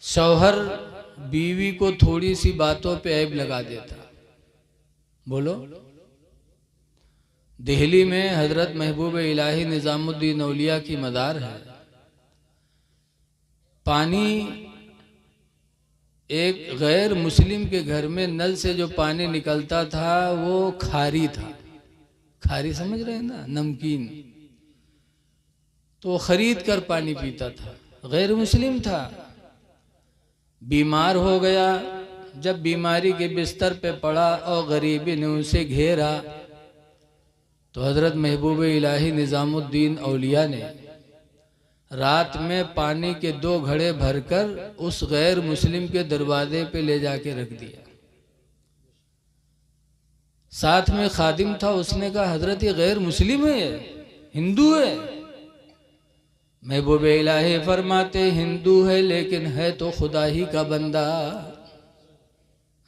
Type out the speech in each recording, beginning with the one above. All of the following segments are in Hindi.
शौहर बीवी को थोड़ी सी बातों पे ऐब लगा देता। बोलो, दिल्ली में हजरत महबूब इलाही निजामुद्दीन औलिया की मदार है। पानी एक गैर मुस्लिम के घर में नल से जो पानी निकलता था वो खारी था। खारी समझ रहे हैं ना, नमकीन। तो खरीद कर पानी पीता था, गैर मुस्लिम था। बीमार हो गया। जब बीमारी के बिस्तर पे पड़ा और गरीबी ने उसे घेरा तो हजरत महबूब इलाही निजामुद्दीन औलिया ने रात में पानी के 2 घड़े भरकर उस गैर मुस्लिम के दरवाजे पे ले जाके रख दिया। साथ में खादिम था, उसने कहा हजरत ये गैर मुस्लिम है, हिंदू है। महबूब इलाही फरमाते हिंदू है लेकिन है तो खुदा ही का बंदा,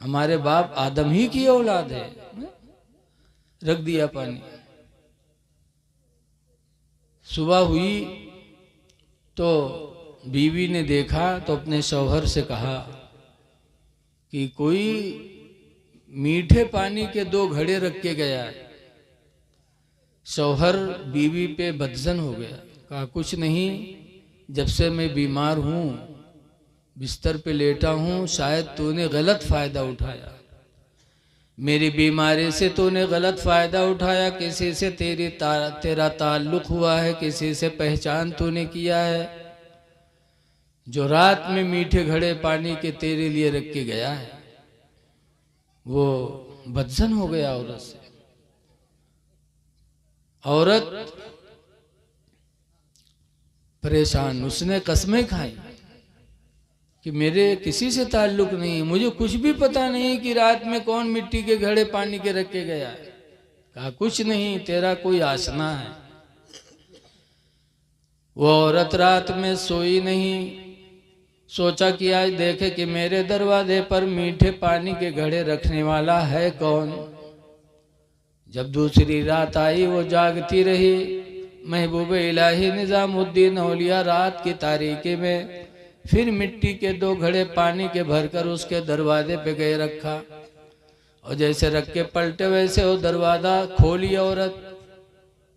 हमारे बाप आदम ही की औलाद है। रख दिया पानी। सुबह हुई तो बीवी ने देखा तो अपने शौहर से कहा कि कोई मीठे पानी के 2 घड़े रख के गया है। शौहर बीवी पे बदजन हो गया। कहा कुछ नहीं, जब से मैं बीमार हूँ, बिस्तर पे लेटा हूँ, शायद तूने गलत फ़ायदा उठाया। मेरी बीमारी से तूने गलत फ़ायदा उठाया। किसी से तेरा ताल्लुक़ हुआ है, किसी से पहचान तूने किया है। जो रात में मीठे घड़े पानी के तेरे लिए रख के गया है वो बदजन हो गया औरत से। औरत परेशान, उसने कसमें खाई कि मेरे किसी से ताल्लुक नहीं, मुझे कुछ भी पता नहीं कि रात में कौन मिट्टी के घड़े पानी के रख के गया है। कहा कुछ नहीं, तेरा कोई आसना है। वो औरत रात में सोई नहीं, सोचा कि आज देखे कि मेरे दरवाजे पर मीठे पानी के घड़े रखने वाला है कौन। जब दूसरी रात आई वो जागती रही। महबूब इलाही निजामुद्दीन औलिया रात की तारीकी में फिर मिट्टी के 2 घड़े पानी के भरकर उसके दरवाजे पे गए रखा, और जैसे रख के पलटे वैसे वो दरवाजा खोली। औरत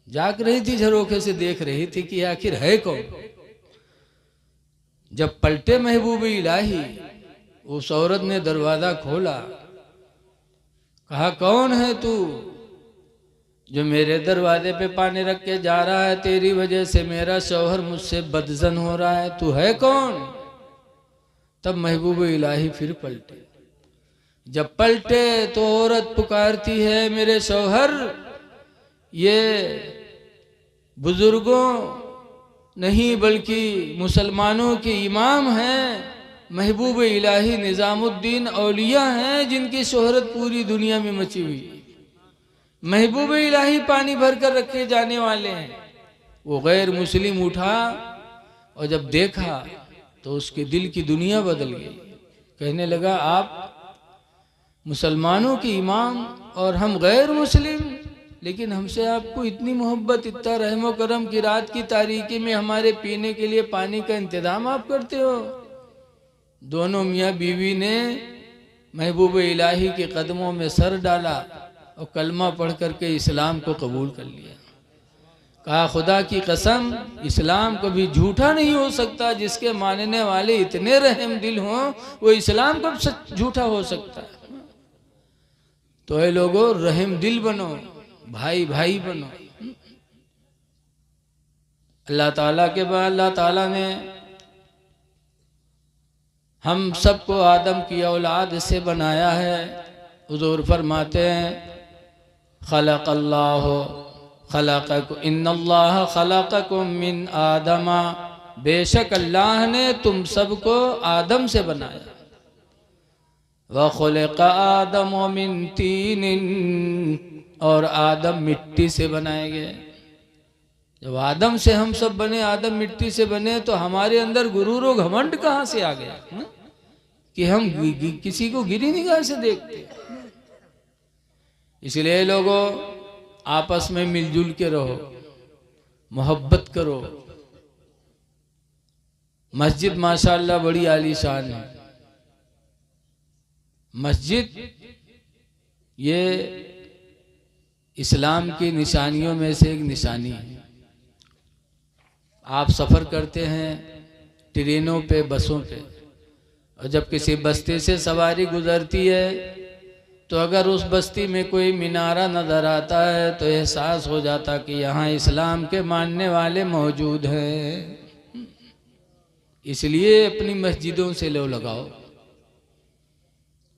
जाग रही थी, झरोखे से देख रही थी कि आखिर है कौन। जब पलटे महबूब इलाही, उस औरत ने दरवाजा खोला। कहा कौन है तू जो मेरे दरवाजे पे पानी रख के जा रहा है? तेरी वजह से मेरा शौहर मुझसे बदजन हो रहा है, तू है कौन? तब महबूब इलाही फिर पलटे। जब पलटे तो औरत पुकारती है मेरे शौहर, ये बुजुर्गों नहीं बल्कि मुसलमानों के इमाम हैं, महबूब इलाही निजामुद्दीन औलिया हैं, जिनकी शोहरत पूरी दुनिया में मची हुई। महबूब इलाही पानी भर कर रखे जाने वाले हैं। वो गैर मुस्लिम उठा और जब देखा तो उसके दिल की दुनिया बदल गई। कहने लगा आप मुसलमानों के इमाम और हम गैर मुस्लिम, लेकिन हमसे आपको इतनी मोहब्बत, इतना रहमो करम कि रात की तारीकी में हमारे पीने के लिए पानी का इंतजाम आप करते हो। दोनों मियाँ बीवी ने महबूब इलाही के कदमों में सर डाला और कलमा पढ़ करके इस्लाम को कबूल कर लिया। कहा खुदा की कसम, इस्लाम कभी झूठा नहीं हो सकता। जिसके मानने वाले इतने रहम दिल हों, वो इस्लाम कब सच झूठा हो सकता है? तो ये लोगों रहम दिल बनो, भाई भाई बनो। अल्लाह ताला के बाद अल्लाह ताला ने हम सबको आदम की औलाद से बनाया है। हुजूर फरमाते हैं खलक़ल्लाहु खलक़कुम इन्नल्लाह खलक़कुम मिन आदमा, बेशक अल्लाह ने तुम सबको आदम से बनाया। व खुलिक़ आदम मिन तीनिन, और आदम मिट्टी से बनाए गए। जब आदम से हम सब बने, आदम मिट्टी से बने, तो हमारे अंदर गुरूर और घमंड कहाँ से आ गया कि हम किसी को गिरी निगाह से देखते। इसलिए लोगों आपस में मिलजुल के रहो, मोहब्बत करो। मस्जिद माशाअल्लाह बड़ी आलीशान है। मस्जिद ये इस्लाम की निशानियों में से एक निशानी है। आप सफ़र करते हैं ट्रेनों पे, बसों पे, और जब किसी बस्ती से सवारी गुजरती है तो अगर उस बस्ती में कोई मीनारा नज़र आता है तो एहसास हो जाता कि यहाँ इस्लाम के मानने वाले मौजूद हैं। इसलिए अपनी मस्जिदों से लो लगाओ।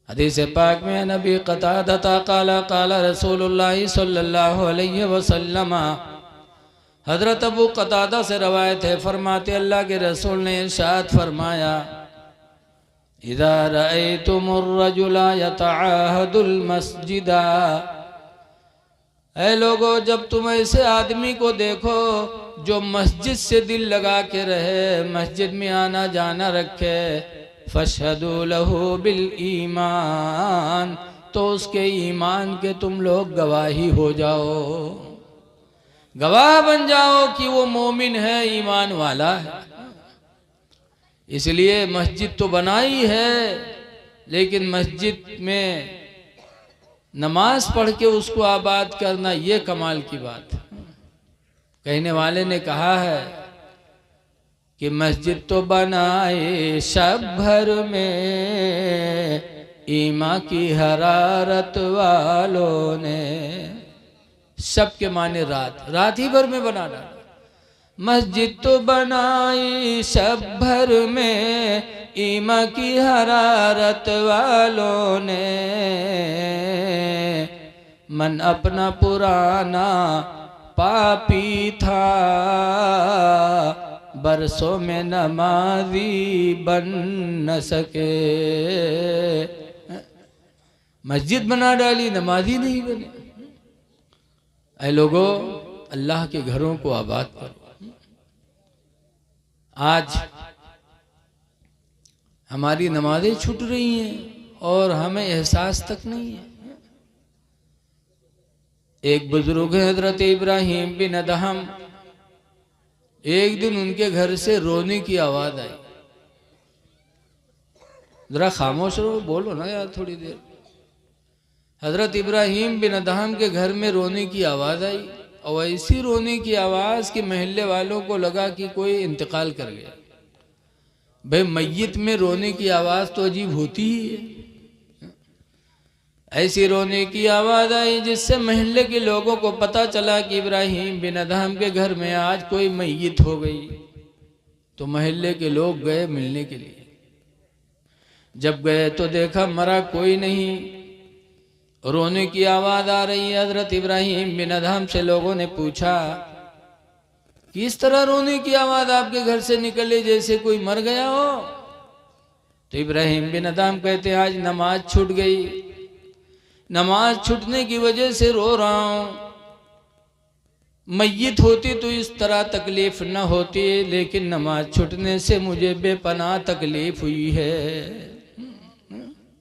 हदीस पाक में नबी क़तादा क़ाला क़ाला रसूलुल्लाह सल्लल्लाहु अलैहि वसल्लम, हज़रत अबू क़तादा से रवायत है, फरमाते अल्लाह के रसूल ने इरशाद फरमाया, इज़ा रअयतुमुर रजुला यतअहदुल मस्जिदा, ऐ लोगो जब तुम ऐसे आदमी को देखो जो मस्जिद से दिल लगा के रहे, मस्जिद में आना जाना रखे, फशहदू लहू बिल ईमान, तो उसके ईमान के तुम लोग गवाही हो जाओ, गवाह बन जाओ कि वो मोमिन है, ईमान वाला है। इसलिए मस्जिद तो बनाई है, लेकिन मस्जिद में नमाज पढ़ के उसको आबाद करना ये कमाल की बात है। कहने वाले ने कहा है कि मस्जिद तो बनाए शब भर में, ईमा की हरारत वालों ने, शब के माने रात, रात ही भर में बना डाला। मस्जिद तो बनाई शब भर में, ईमा की हरारत वालों ने, मन अपना पुराना पापी था, बरसों में नमाजी बन न सके। मस्जिद बना डाली, नमाजी नहीं बने। ऐ लोगों, अल्लाह के घरों को आबाद करो। आज हमारी नमाजें छूट रही हैं और हमें एहसास तक नहीं है। एक बुजुर्ग है हजरत इब्राहिम बिन अदहम, एक दिन उनके घर से रोने की आवाज आई। जरा खामोश रहो, बोलो ना यार थोड़ी देर। हजरत इब्राहिम बिन अदहम के घर में रोने की आवाज आई, और ऐसी रोने की आवाज कि महल्ले वालों को लगा कि कोई इंतकाल कर गया। भाई मय्यत में रोने की आवाज तो अजीब होती ही है। ऐसी रोने की आवाज आई जिससे महल्ले के लोगों को पता चला कि इब्राहिम बिन अदहम के घर में आज कोई मय्यत हो गई। तो महल्ले के लोग गए मिलने के लिए। जब गए तो देखा मरा कोई नहीं, रोने की आवाज आ रही है। हजरत इब्राहिम बिन अदहम से लोगों ने पूछा कि इस तरह रोने की आवाज आपके घर से निकले जैसे कोई मर गया हो। तो इब्राहिम बिन अदहम कहते आज नमाज छूट गई, नमाज छूटने की वजह से रो रहा हूं। मय्यत होती तो इस तरह तकलीफ न होती, लेकिन नमाज छूटने से मुझे बेपनाह तकलीफ हुई है।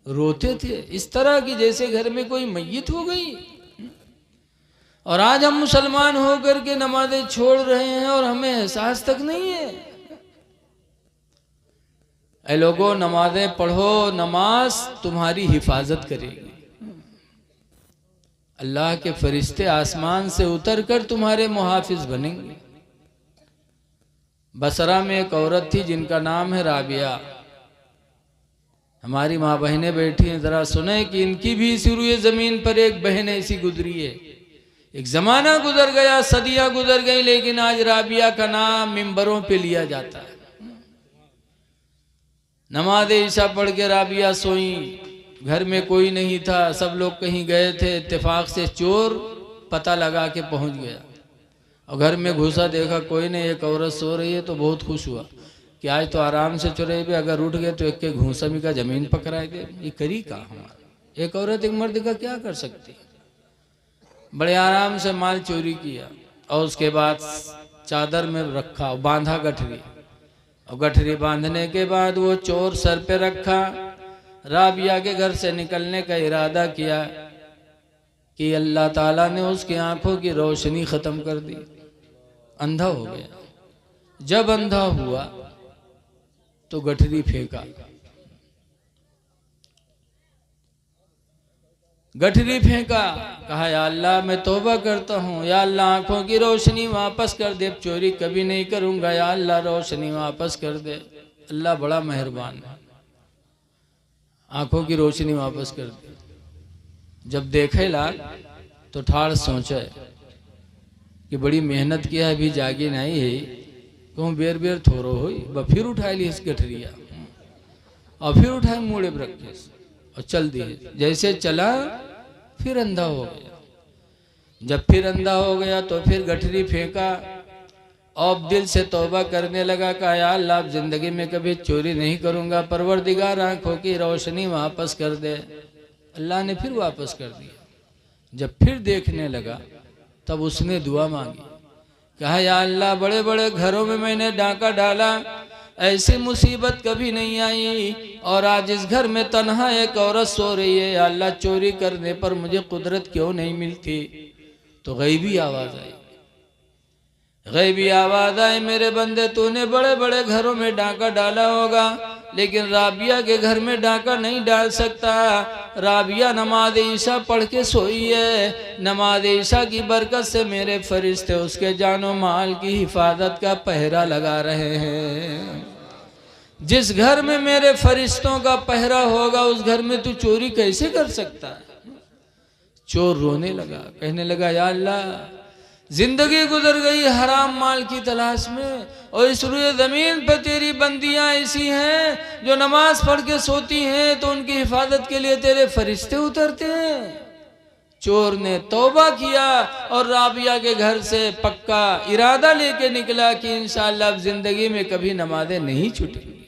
रोते थे इस तरह की जैसे घर में कोई मय्यत हो गई। और आज हम मुसलमान होकर के नमाजें छोड़ रहे हैं और हमें एहसास तक नहीं है। ऐ लोगों, नमाजें पढ़ो, नमाज तुम्हारी हिफाजत करेगी। अल्लाह के फरिश्ते आसमान से उतर कर तुम्हारे मुहाफिज बनेंगे। बसरा में एक औरत थी जिनका नाम है राबिया। हमारी माँ बहनें बैठी हैं, जरा सुने कि इनकी भी इसी रुए जमीन पर एक बहन ऐसी गुजरी है। एक जमाना गुजर गया, सदियां गुजर गई, लेकिन आज राबिया का नाम मिंबरों पे लिया जाता है। नमाज ईशा पढ़ के राबिया सोई, घर में कोई नहीं था, सब लोग कहीं गए थे। इत्तेफाक से चोर पता लगा के पहुंच गया और घर में घुसा, देखा कोई नहीं, एक औरत सो रही है। तो बहुत खुश हुआ कि आज तो आराम से चुरे भी, अगर उठ गए तो एक के घूसमी का जमीन पकड़ा दे। ये करी का हमारा एक औरत एक मर्द का क्या कर सकती। बड़े आराम से माल चोरी किया और उसके बाद चादर में रखा, बांधा गठरी, और गठरी बांधने के बाद वो चोर सर पे रखा। राबिया के घर से निकलने का इरादा किया कि अल्लाह ताला ने उसकी आंखों की रोशनी खत्म कर दी, अंधा हो गया। जब अंधा हुआ तो गठरी फेंका। गठरी फेंका, कहा या अल्लाह मैं तौबा करता हूँ, या अल्लाह आंखों की रोशनी वापस कर दे, चोरी कभी नहीं करूंगा, या अल्लाह रोशनी वापस कर दे। अल्लाह बड़ा मेहरबान है, आंखों की रोशनी वापस कर दे। जब देखे लाग तो ठाड़ सोचे कि बड़ी मेहनत किया है, अभी जागी नहीं है, कहूँ बेर बेर थोरो हो, फिर उठा ली इस गठरिया और फिर उठाए मुड़े रखे और चल दिए। जैसे चला फिर अंधा हो गया। जब फिर अंधा हो गया तो फिर गठरी फेंका और दिल से तौबा करने लगा, कहा या अल्लाह जिंदगी में कभी चोरी नहीं करूंगा, परवरदिगार आंखों की रोशनी वापस कर दे। अल्लाह ने फिर वापस कर दिया। जब फिर देखने लगा तब उसने दुआ मांगी, कहा या अल्लाह बड़े बड़े घरों में मैंने डाका डाला, ऐसी मुसीबत कभी नहीं आई, और आज इस घर में तन्हा एक औरत सो रही है, या अल्लाह चोरी करने पर मुझे कुदरत क्यों नहीं मिलती। तो गैबी आवाज आई, गैबी आवाज आई, मेरे बंदे तूने बड़े बड़े घरों में डाका डाला होगा, लेकिन राबिया के घर में डाका नहीं डाल सकता। राबिया नमाज ईशा पढ़ के सोई है, नमाज ईशा की बरकत से मेरे फरिश्ते उसके जानो माल की हिफाजत का पहरा लगा रहे हैं। जिस घर में मेरे फरिश्तों का पहरा होगा उस घर में तू चोरी कैसे कर सकता है। चोर रोने लगा, कहने लगा या अल्लाह जिंदगी गुजर गई हराम माल की तलाश में, और इस रुए जमीन पर तेरी बंदियां ऐसी हैं जो नमाज पढ़ के सोती हैं तो उनकी हिफाजत के लिए तेरे फरिश्ते उतरते हैं। चोर ने तौबा किया और राबिया के घर से पक्का इरादा लेके निकला कि इंशाअल्लाह अब जिंदगी में कभी नमाजें नहीं छूटेंगी।